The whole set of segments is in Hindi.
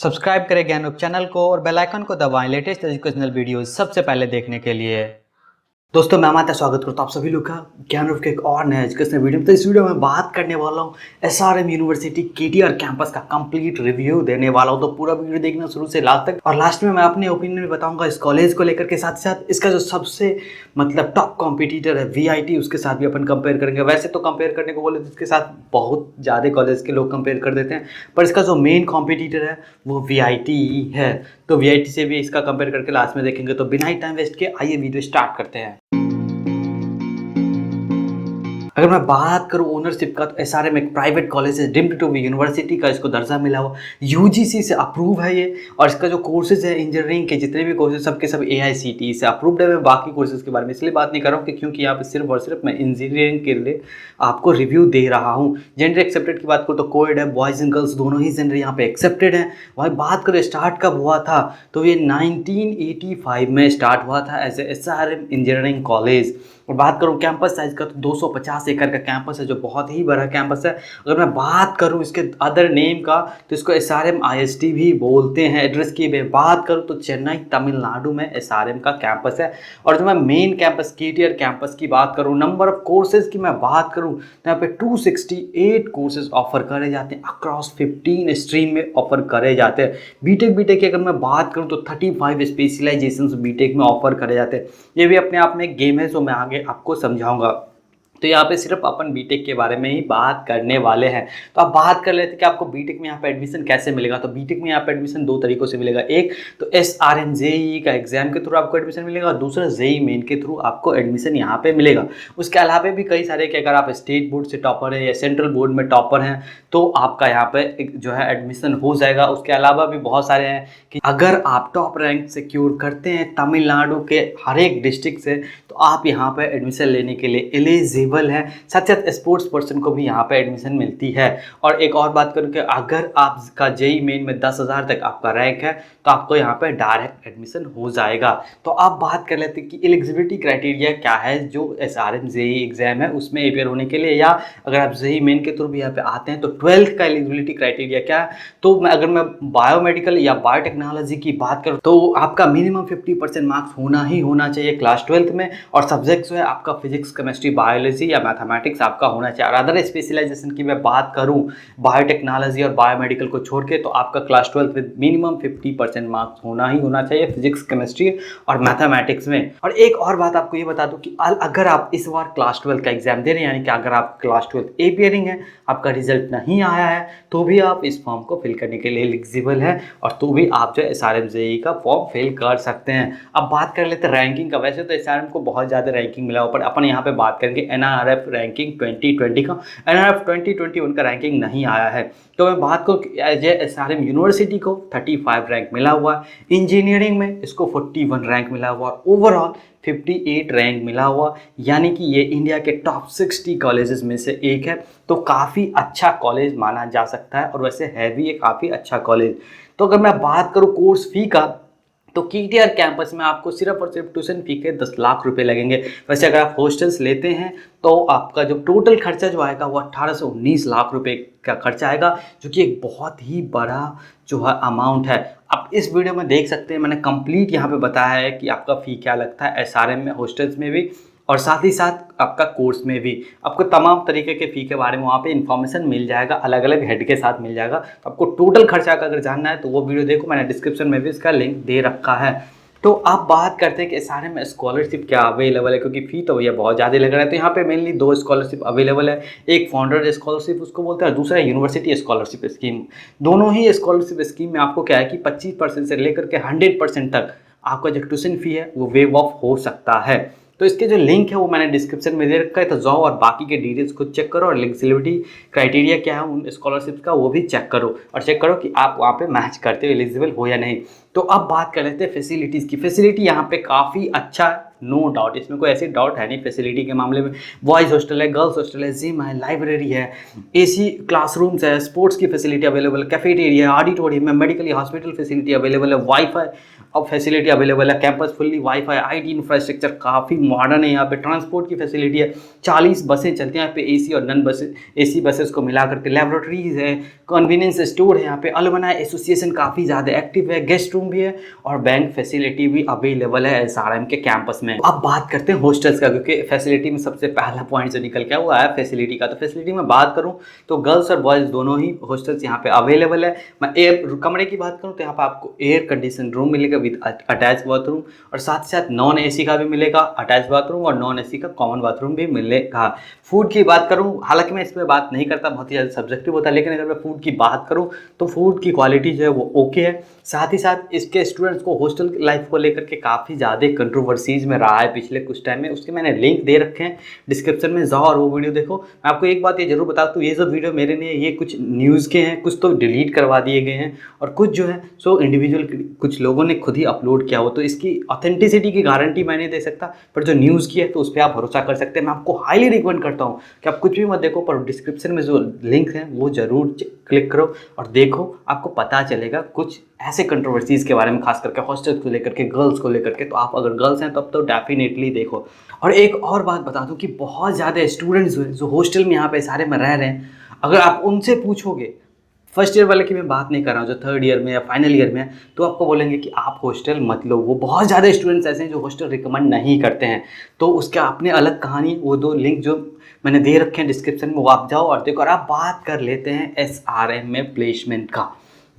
सब्सक्राइब करें ज्ञानरूप चैनल को और बेल आइकन को दबाएं लेटेस्ट एजुकेशनल वीडियोस सबसे पहले देखने के लिए। दोस्तों मैं माता स्वागत करता हूँ आप सभी लोग का ज्ञानरूप के एक और नए एजुकेशनल वीडियो में। तो इस वीडियो में बात करने वाला हूँ एसआरएम यूनिवर्सिटी केटीआर कैंपस का कंप्लीट रिव्यू देने वाला हूँ। तो पूरा वीडियो देखना शुरू से लास्ट तक, और लास्ट में मैं अपने ओपिनियन भी बताऊंगा इस कॉलेज को लेकर के, साथ ही साथ इसका जो सबसे टॉप कॉम्पिटिटर है वीआईटी, उसके साथ भी अपन कंपेयर करेंगे। वैसे तो कंपेयर करने को बोले तो इसके साथ बहुत ज़्यादा कॉलेज के लोग कंपेयर कर देते हैं, पर इसका जो मेन कॉम्पिटिटर है वो वीआईटी ही है। तो वीआईटी से भी इसका कंपेयर करके लास्ट में देखेंगे। तो बिना ही टाइम वेस्ट के आइए वीडियो स्टार्ट करते हैं। अगर मैं बात करूं ओनरशिप का, तो एसआरएम एक प्राइवेट कॉलेज है, डीम्ड टू बी यूनिवर्सिटी का इसको दर्जा मिला हुआ, यूजीसी से अप्रूव है ये। और इसका जो कोर्सेज है इंजीनियरिंग के जितने भी कोर्सेज सबके सब एआईसीटीई से अप्रूव्ड है। मैं बाकी कोर्सेज के बारे में इसलिए बात नहीं कर रहा हूँ कि क्योंकि यहाँ पे सिर्फ और सिर्फ मैं इंजीनियरिंग के लिए आपको रिव्यू दे रहा हूँ। जेंडर एक्सेप्टेड की बात करूँ तो कोएड है, बॉयज़ एंड गर्ल्स दोनों ही जेंडर यहाँ पे एक्सेप्टेड हैं। वही बात करें स्टार्ट कब हुआ था, तो ये 1985 में स्टार्ट हुआ था as a SRM engineering college. और बात करूँ कैंपस साइज का, तो 250 एकड़ का कैंपस है, जो बहुत ही बड़ा कैंपस है। अगर मैं बात करूँ इसके अदर नेम का, तो इसको एसआरएम आईएसटी भी बोलते हैं। एड्रेस की मैं बात करूँ तो चेन्नई तमिलनाडु में एसआरएम का कैंपस है। और जो मैं मेन कैंपस केटीआर कैंपस की बात करूँ, नंबर ऑफ कोर्सेज की मैं बात करूँ तो यहाँ पे 268 कोर्सेज ऑफर करे जाते हैं, अक्रॉस 15 स्ट्रीम में ऑफर करे जाते हैं। बीटेक की अगर मैं बात करूँ तो 35 स्पेशलाइजेशंस बीटेक में ऑफर करे जाते हैं। ये भी अपने आप में एक गेम है जो मैं आगे आपको समझाऊंगा। तो यहाँ पे सिर्फ अपन बीटेक के बारे में ही बात करने वाले हैं। तो आप बात कर लेते हैं कि आपको बीटेक में यहाँ पे एडमिशन कैसे मिलेगा। तो बीटेक में यहाँ पे एडमिशन दो तरीकों से मिलेगा। एक तो एसआरएम जेईई का एग्जाम के थ्रू आपको एडमिशन मिलेगा, और दूसरा जेईई मेन के थ्रू आपको एडमिशन यहाँ पे मिलेगा। उसके अलावा भी कई सारे कि अगर आप स्टेट बोर्ड से टॉपर है या सेंट्रल बोर्ड में टॉपर हैं तो आपका यहाँ पे जो है एडमिशन हो जाएगा। उसके अलावा भी बहुत सारे हैं कि अगर आप टॉप रैंक सिक्योर करते हैं तमिलनाडु के हर एक डिस्ट्रिक्ट से, तो आप यहाँ पे एडमिशन लेने के लिए एलिजिबल है। साथ साथ स्पोर्ट्स पर्सन को भी यहाँ पे एडमिशन मिलती है। और एक और बात करूँ कि अगर आपका जेईई मेन में 10,000 तक आपका रैंक है तो आपको यहाँ पे डायरेक्ट एडमिशन हो जाएगा। तो आप बात कर लेते हैं कि एलिजिबिलिटी क्राइटेरिया क्या है जो एसआरएम जेईई एग्जाम है उसमें अपेयर होने के लिए, या अगर आप जेईई मेन के थ्रू भी यहाँ पे आते हैं तो 12th का एलिजिबिलिटी क्राइटेरिया क्या है। तो अगर मैं बायोमेडिकल या बायोटेक्नोलॉजी की बात करूँ तो आपका मिनिमम 50% मार्क्स होना ही होना चाहिए क्लास 12th में। और सब्जेक्ट्स जो है आपका फिजिक्स, केमिस्ट्री, बायोलॉजी या मैथमेटिक्स आपका होना चाहिए। और अदर स्पेशलाइजेशन की मैं बात करूं बायोटेक्नोलॉजी और बायोमेडिकल को छोड़ के, तो आपका क्लास 12 में मिनिमम 50% मार्क्स होना ही होना चाहिए फिजिक्स, केमिस्ट्री और मैथमेटिक्स में। और एक और बात आपको ये बता दूं कि अगर आप इस बार क्लास 12 का एग्जाम दे रहे हैं, यानी कि अगर आप क्लास 12 अपियरिंग है, आपका रिजल्ट नहीं आया है, तो भी आप इस फॉर्म को फिल करने के लिए एलिजिबल है, और तो भी आप जो एसआरएम जेईई का फॉर्म फिल कर सकते हैं। अब बात कर लेते हैं रैंकिंग का। वैसे तो एसआरएम को बहुत ज़्यादा रैंकिंग मिला हो, पर अपन यहाँ पे बात करेंगे एनआरएफ रैंकिंग 2020 का। एनआरएफ 2021 का रैंकिंग नहीं आया है। तो मैं बात करूँ कि एज ए एसआरएम यूनिवर्सिटी को 35 रैंक मिला हुआ है, इंजीनियरिंग में इसको 41 रैंक मिला हुआ, ओवरऑल 58 रैंक मिला हुआ, यानी कि ये इंडिया के टॉप 60 कॉलेजेस में से एक है। तो काफ़ी अच्छा कॉलेज माना जा सकता है, और वैसे है भी ये काफ़ी अच्छा कॉलेज। तो अगर मैं बात करूँ कोर्स फी का, तो केटीआर कैंपस में आपको सिर्फ और सिर्फ ट्यूशन फी के 10 लाख रुपए लगेंगे। वैसे अगर आप हॉस्टल्स लेते हैं तो आपका जो टोटल खर्चा जो आएगा वो 18 से 19 लाख रुपए का खर्चा आएगा, जो कि एक बहुत ही बड़ा जो है अमाउंट है। आप इस वीडियो में देख सकते हैं मैंने कंप्लीट यहाँ पे बताया है कि आपका फ़ी क्या लगता है एसआरएम में, हॉस्टल्स में भी, और साथ ही साथ आपका कोर्स में भी। आपको तमाम तरीके के फ़ी के बारे में वहाँ पे इन्फॉर्मेशन मिल जाएगा, अलग अलग हेड के साथ मिल जाएगा। तो आपको टोटल खर्चा का अगर जानना है तो वो वीडियो देखो, मैंने डिस्क्रिप्शन में भी इसका लिंक दे रखा है। तो आप बात करते हैं कि एसआरएम में स्कॉलरशिप क्या अवेलेबल है, क्योंकि फ़ी तो भैया बहुत ज़्यादा लग रहा है। तो यहाँ पे मेनली दो स्कॉलरशिप अवेलेबल है, एक फाउंडर स्कॉलरशिप उसको बोलते हैं, और दूसरा यूनिवर्सिटी स्कॉलरशिप स्कीम। दोनों ही स्कॉलरशिप स्कीम में आपको क्या है कि 25% से लेकर के 100% तक आपका जो ट्यूशन फ़ी है वो वेव ऑफ हो सकता है। तो इसके जो लिंक है वो मैंने डिस्क्रिप्शन में दे रखा है, तो जाओ और बाकी के डिटेल्स खुद चेक करो, और एलिजिबिलिटी क्राइटेरिया क्या है उन स्कॉलरशिप का वो भी चेक करो, और चेक करो कि आप वहाँ पे मैच करते हो, एलिजिबल हो या नहीं। तो अब बात कर लेते हैं फैसिलिटीज़ की। फैसिलिटी यहाँ पे काफ़ी अच्छा है, नो डाउट, इसमें कोई ऐसी डाउट है नहीं फैसिलिटी के मामले में। बॉयज़ हॉस्टल है, गर्ल्स हॉस्टल है, जिम है, लाइब्रेरी है, एसी क्लासरूम्स है, स्पोर्ट्स की फैसिलिटी अवेलेबल है, कैफेटेरिया, ऑडिटोरियम है, मेडिकल हॉस्पिटल फैसिलिटी अवेलेबल है, वाईफाई अब फैसिलिटी अवेलेबल है, campus fully wifi, IT infrastructure काफ़ी मॉडर्न है यहाँ पे, ट्रांसपोर्ट की फैसिलिटी है, 40 बसें चलती हैं यहाँ पे, एसी और नॉन बसें, एसी बसेस को मिला करके, लेबोरेटरीज है, कन्वीनियंस स्टोर है यहाँ पे, अलमना एसोसिएशन काफ़ी ज़्यादा एक्टिव है, गेस्ट रूम भी है और बैंक फैसिलिटी भी अवेलेबल है एसआरएम के कैंपस में। अब बात करते हैं हॉस्टल्स का, क्योंकि फैसिलिटी में सबसे पहला पॉइंट जो निकल के आया वो आया फैसिलिटी का। तो फैसिलिटी में बात करूँ तो गर्ल्स और बॉयज़ दोनों ही हॉस्टल्स यहाँ पे अवेलेबल है। मैं एयर कमरे की बात करूँ तो यहाँ पे आपको एयर कंडीशन रूम मिलेगा विद अटैच बाथरूम, और साथ ही साथ नॉन एसी का भी मिलेगा अटैच बाथरूम, और नॉन एसी का कॉमन बाथरूम भी मिलेगा। फूड की बात करूँ, हालांकि मैं इस पर बात नहीं करता, बहुत ही ज़्यादा सब्जेक्टिव होता है, लेकिन अगर मैं फूड की बात करूँ तो फूड की क्वालिटी जो है वो ओके है। साथ ही साथ इसके स्टूडेंट्स को हॉस्टल लाइफ को लेकर के काफ़ी ज़्यादा कंट्रोवर्सीज में रहा है पिछले कुछ टाइम में, उसके मैंने लिंक दे रखे हैं डिस्क्रिप्शन में, जाओ और वो वीडियो देखो। मैं आपको एक बात ये जरूर बता दूँ, ये जो वीडियो मेरे लिए ये कुछ न्यूज़ के हैं, कुछ तो डिलीट करवा दिए गए हैं और कुछ जो है सो इंडिविजुअल कुछ लोगों ने खुद ही अपलोड किया हो, तो इसकी ऑथेंटिसिटी की गारंटी मैं नहीं दे सकता, पर जो न्यूज़ की है तो उस पर आप भरोसा कर सकते हैं। मैं आपको हाईली रिकमेंड करता हूँ कि आप कुछ भी मत देखो, पर डिस्क्रिप्शन में जो लिंक है वो जरूर क्लिक करो और देखो, आपको पता चलेगा कुछ ऐसे कंट्रोवर्सीज़ के बारे में, खास करके हॉस्टल्स को लेकर के, गर्ल्स को लेकर के। तो आप अगर गर्ल्स हैं तब तो डेफिनेटली देखो। और एक और बात बता दूं कि बहुत ज़्यादा स्टूडेंट्स जो हॉस्टल में यहाँ पे सारे में रह रहे हैं, अगर आप उनसे पूछोगे, फर्स्ट ईयर वाले की मैं बात नहीं कर रहा हूँ, जो थर्ड ईयर में या फाइनल ईयर में है, तो आपको बोलेंगे कि आप हॉस्टल मत लो। वो बहुत ज़्यादा स्टूडेंट्स ऐसे हैं जो हॉस्टल रिकमेंड नहीं करते हैं, तो उसका अपने अलग कहानी, वो दो लिंक जो मैंने दे रखे हैं डिस्क्रिप्शन में, वो आप जाओ और देखो। और आप बात कर लेते हैं एसआरएम में प्लेसमेंट का।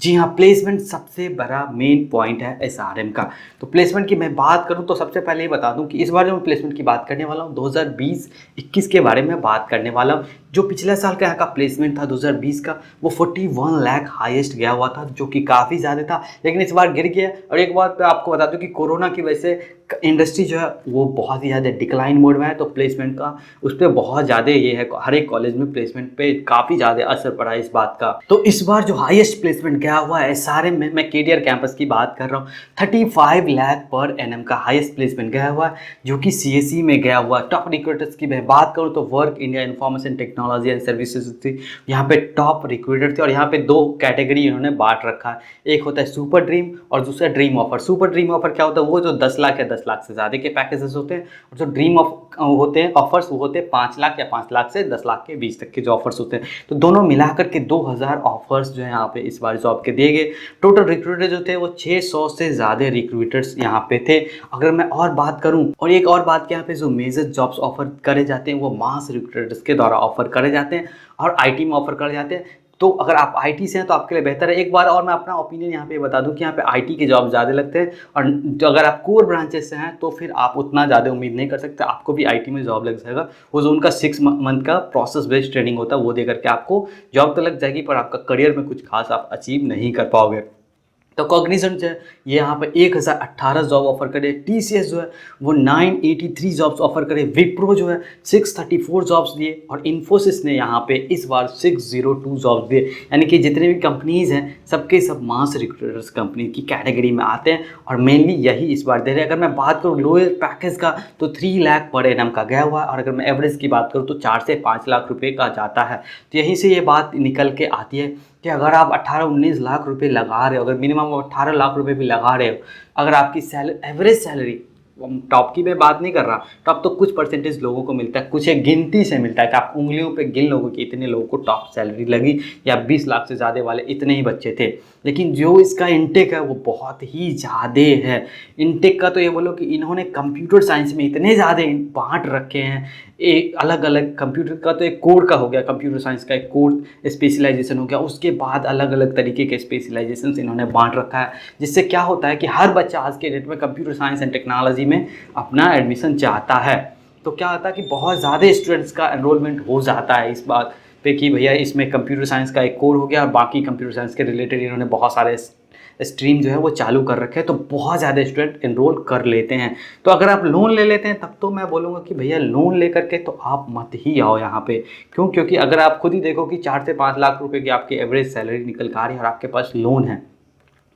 जी हाँ, प्लेसमेंट सबसे बड़ा मेन पॉइंट है एसआरएम का। तो प्लेसमेंट की मैं बात करूं तो सबसे पहले ये बता दूं कि इस बार जो मैं प्लेसमेंट की बात करने वाला हूं 2020-21 के बारे में बात करने वाला हूं। जो पिछले साल का यहाँ का प्लेसमेंट था 2020 का, वो 41 लाख हाईएस्ट गया हुआ था, जो कि काफ़ी ज़्यादा था, लेकिन इस बार गिर गया। और एक बात आपको बता दूं कि कोरोना की वजह से इंडस्ट्री जो है वो बहुत ही ज़्यादा डिक्लाइन मोड में है, तो प्लेसमेंट का उस पर बहुत ज़्यादा ये है, हर एक कॉलेज में प्लेसमेंट पे काफ़ी ज़्यादा असर पड़ा है इस बात का। तो इस बार जो हाईएस्ट प्लेसमेंट गया हुआ है एसआरएम में, मैं केडीआर कैंपस की बात कर रहा हूँ, 35 लाख पर एनएम का हाईएस्ट प्लेसमेंट गया हुआ है, जो कि सीएसई में गया हुआ है। टॉप रिक्रूटर्स की मैं बात करूँ तो work India information technology and services थी, यहाँ पे टॉप रिक्रूटर थे। और यहाँ पे दो कैटेगरी इन्होंने बांट रखा है, एक होता है सुपर ड्रीम और दूसरा dream offer. Super dream offer क्या होता है, वो जो 10 लाख या 10 लाख से ज़्यादा के पैकेजेस होते हैं, और जो ड्रीम होते हैं ऑफर्स, वो होते हैं 5 लाख या 5 लाख से 10 लाख के बीच तक के जो ऑफर्स होते हैं। तो दोनों मिलाकर के 2000 ऑफर्स जो है यहाँ पे इस बार जॉब के दिए गए। टोटल रिक्रूटर जो थे वो 600 से ज़्यादा रिक्रूटर्स यहाँ पे थे। अगर मैं और बात करूँ, और एक और बात, यहाँ पे जो मेजर जॉब्स ऑफर करे जाते हैं वो मास रिक्रूटर्स के द्वारा ऑफर करे जाते हैं और आईटी में ऑफर करे जाते हैं। तो अगर आप आईटी से हैं तो आपके लिए बेहतर है। एक बार और मैं अपना ओपिनियन यहाँ पे बता दूं कि यहाँ पे आईटी के जॉब ज़्यादा लगते हैं, और जो अगर आप कोर ब्रांचेस से हैं तो फिर आप उतना ज़्यादा उम्मीद नहीं कर सकते, आपको भी आईटी में जॉब लग जाएगा। वो जो उनका 6 मंथ का प्रोसेस बेस्ड ट्रेनिंग होता है वो दे करके आपको जॉब तो लग जाएगी, पर आपका करियर में कुछ खास आप अचीव नहीं कर पाओगे। तो कॉग्निजेंट जो है ये यहाँ पर 1018 जॉब ऑफर करे, टीसीएस जो है वो 983 जॉब्स ऑफर करे, विप्रो जो है 634 जॉब्स दिए, और इन्फोसिस ने यहाँ पे इस बार 602 जॉब्स दिए। यानी कि जितने भी कंपनीज़ हैं सबके सब मास रिक्रूटर्स कंपनी की कैटेगरी में आते हैं, और मेनली यही इस बार दे रहे हैं। अगर मैं बात करूँ लोअर पैकेज का तो 3 लाख पर एनम का गया हुआ है, और अगर मैं एवरेज की बात करूँ तो 4 से 5 लाख रुपये का जाता है। तो यहीं से ये बात निकल के आती है कि अगर आप 18-19 लाख रुपए लगा रहे हो, अगर मिनिमम 18 लाख रुपए भी लगा रहे हो, अगर आपकी एवरेज सैलरी, टॉप की मैं बात नहीं कर रहा, टॉप तो कुछ परसेंटेज लोगों को मिलता है, कुछ एक गिनती से मिलता है कि आप उंगलियों पे गिन लोगों की इतने लोगों को टॉप सैलरी लगी, या 20 लाख से ज़्यादा वाले इतने ही बच्चे थे। लेकिन जो इसका इंटेक है वो बहुत ही ज़्यादा है। इंटेक का तो ये बोलो कि इन्होंने कंप्यूटर साइंस में इतने ज़्यादा बांट रखे हैं, एक अलग अलग कंप्यूटर का तो एक कोर का हो गया, कंप्यूटर साइंस का एक कोर स्पेशलाइजेशन हो गया, उसके बाद अलग अलग तरीके के स्पेशलाइजेशन इन्होंने बांट रखा है, जिससे क्या होता है कि हर बच्चा आज के डेट में कंप्यूटर साइंस एंड टेक्नोलॉजी में अपना एडमिशन चाहता है। तो क्या होता है कि बहुत ज़्यादा स्टूडेंट्स का एनरोलमेंट हो जाता है इस बात पे कि भैया इसमें कंप्यूटर साइंस का एक कोर हो गया, और बाकी कंप्यूटर साइंस के रिलेटेड इन्होंने बहुत सारे स्ट्रीम जो है वो चालू कर रखे हैं, तो बहुत ज़्यादा स्टूडेंट एनरोल कर लेते हैं। तो अगर आप लोन ले लेते हैं तब तो मैं बोलूँगा कि भैया लोन ले करके तो आप मत ही आओ यहाँ पे। क्यों? क्योंकि अगर आप खुद ही देखो कि 4 से 5 लाख रुपए की आपकी एवरेज सैलरी निकल कर आ रही है और आपके पास लोन है,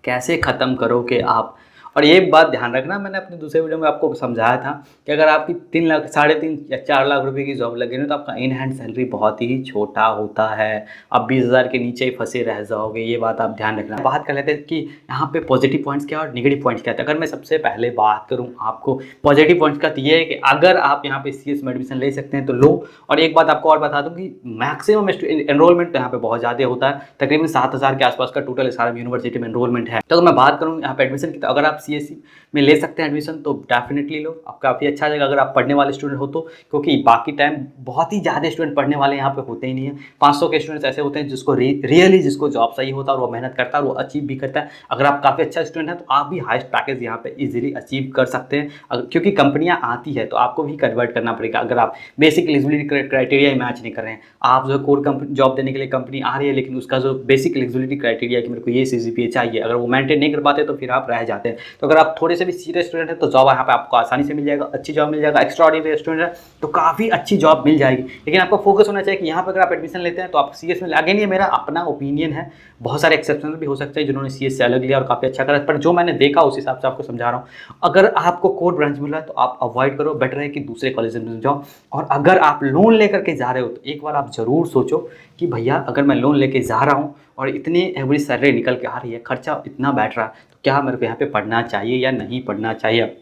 कैसे ख़त्म करोगे आप। और ये बात ध्यान रखना, मैंने अपने दूसरे वीडियो में आपको समझाया था कि अगर आपकी 3 लाख, साढ़े 3 या 4 लाख रुपए की जॉब लगे ना, तो आपका इन हैंड सैलरी बहुत ही छोटा होता है। आप 20,000 के नीचे ही फंसे रह जाओगे, ये बात आप ध्यान रखना। बात कर लेते हैं कि यहाँ पे पॉजिटिव पॉइंट्स क्या और नेगेटिव पॉइंट्स क्या थे। अगर मैं सबसे पहले बात करूँ आपको पॉजिटिव पॉइंट्स का, तो ये है कि अगर आप यहाँ पे CS में एडमिशन ले सकते हैं तो लो। और एक बात आपको और बता दूँ कि मैक्सिमम एनरोलमेंट तो यहाँ पे बहुत ज़्यादा होता है, तकरीबन 7,000 के आसपास का टोटल SRM यूनिवर्सिटी में एनरोलमेंट है। तो अगर मैं बात करूँ यहाँ पे एडमिशन की, तो अगर आप CSE में ले सकते हैं एडमिशन तो डेफिनेटली लो, आप काफ़ी अच्छा जाएगा अगर आप पढ़ने वाले स्टूडेंट हो तो। क्योंकि बाकी टाइम बहुत ही ज़्यादा स्टूडेंट पढ़ने वाले यहाँ पे होते ही नहीं है। 500 के स्टूडेंट्स ऐसे होते हैं जिसको रियली जिसको जॉब चाहिए होता है और वो मेहनत करता है और वो अचीव भी करता है। अगर आप काफ़ी अच्छा स्टूडेंट है तो आप भी हाईएस्ट पैकेज यहाँ पे इजीली अचीव कर सकते हैं, क्योंकि कंपनियाँ आती है तो आपको भी कन्वर्ट करना पड़ेगा। अगर आप बेसिक एलिजिबिलिटी क्राइटेरिया ही मैच नहीं कर रहे हैं, आप जो कोर कंपनी जॉब देने के लिए कंपनी आ रही है लेकिन उसका जो बेसिक एलिजिबिलिटी क्राइटेरिया कि मेरे को ये CGPA चाहिए, अगर वो मेंटेन नहीं कर पाते तो फिर आप रह जाते हैं। तो अगर आप थोड़े से भी सीरियस स्टूडेंट है तो जॉब यहाँ पे आपको आसानी से मिल जाएगा, अच्छी जॉब मिल जाएगा। एक्स्ट्रा ऑर्डिनरी स्टूडेंट है तो काफ़ी अच्छी जॉब मिल जाएगी। लेकिन आपको फोकस होना चाहिए कि यहाँ पर अगर आप एडमिशन लेते हैं तो आप CS में, अगेन ये मेरा अपना ओपिनियन है, बहुत सारे एक्सेप्शनल भी हो सकते हैं जिन्होंने CS से अलग लिया और काफ़ी अच्छा करा, पर जो मैंने देखा उस हिसाब से आपको समझा रहा हूँ। अगर आपको कोर ब्रांच मिल रहा है तो आप अवॉइड करो, बेटर है कि दूसरे कॉलेज में जाओ। और अगर आप लोन लेकर के जा रहे हो तो एक बार आप ज़रूर सोचो कि भैया अगर मैं लोन लेके जा रहा हूँ और इतनी एवरेज सैलरी निकल के आ रही है, खर्चा इतना बैठ रहा है, तो क्या मेरे को यहाँ पे पढ़ना चाहिए या नहीं पढ़ना चाहिए।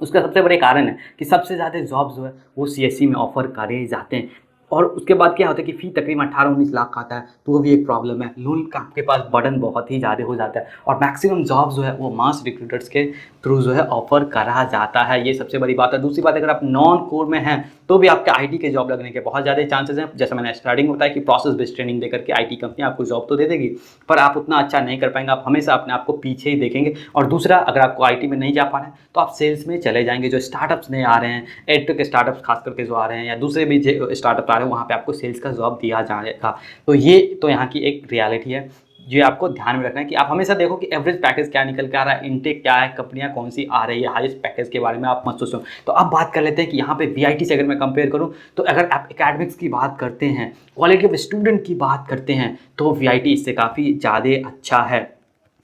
उसका सबसे बड़े कारण है कि सबसे ज़्यादा जॉब्स जो है वो CSE में ऑफर करे जाते हैं। और उसके बाद क्या होता है कि फ़ी तकरीबन 18-19 लाख का आता है, तो वो भी एक प्रॉब्लम है। लोन का आपके पास बर्डन बहुत ही ज़्यादा हो जाता है और मैक्सिमम जॉब जो है वो मास रिक्रूटर्स के थ्रू जो है ऑफर करा जाता है, ये सबसे बड़ी बात है। दूसरी बात, अगर आप नॉन कोर में हैं तो भी आपके IT के जॉब लगने के बहुत ज़्यादा चांसेस हैं। जैसे मैंने स्टार्टिंग में बताया कि प्रोसेस बेस्ड ट्रेनिंग देकर के IT कंपनी आपको जॉब तो दे देगी, पर आप उतना अच्छा नहीं कर पाएंगे, आप हमेशा अपने आप को पीछे ही देखेंगे। और दूसरा, अगर आपको IT में नहीं जा पा रहे हैं तो आप सेल्स में चले जाएंगे। जो स्टार्टअप्स नए आ रहे हैं, एडटेक स्टार्टअप्स खास करके जो आ रहे हैं या दूसरे भी स्टार्टअप आ रहे हैं, वहाँ पे आपको सेल्स का जॉब दिया जाएगा। तो ये तो यहाँ की एक रियलिटी है, ये आपको ध्यान में रखना है कि आप हमेशा देखो कि एवरेज पैकेज क्या निकल के आ रहा है, इनटेक क्या है, कंपनियां कौन सी आ रही है, हाईएस्ट पैकेज के बारे में आप मत सोचो। तो अब बात कर लेते हैं कि यहाँ पे VIT से अगर मैं कंपेयर करूँ तो अगर आप एकेडमिक्स की बात करते हैं, क्वालिटी ऑफ स्टूडेंट की बात करते हैं, तो VIT इससे काफ़ी ज़्यादा अच्छा है।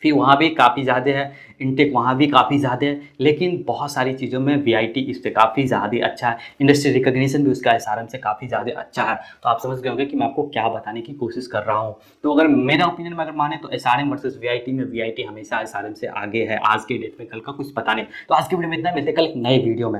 फिर वहाँ भी काफ़ी ज़्यादा है, इनटेक वहाँ भी काफ़ी ज़्यादा है, लेकिन बहुत सारी चीज़ों में VIT इससे काफ़ी ज़्यादा अच्छा है। इंडस्ट्री रिकॉग्निशन भी उसका SRM से काफ़ी ज़्यादा अच्छा है। तो आप समझ गए होंगे कि मैं आपको क्या बताने की कोशिश कर रहा हूँ। तो अगर मेरा ओपिनियन में अगर माने तो SRM वर्सेस VIT में VIT हमेशा SRM से आगे है आज के डेट में, कल का कुछ पता नहीं। तो आज की वीडियो में इतना, मिलते कल एक नए वीडियो में।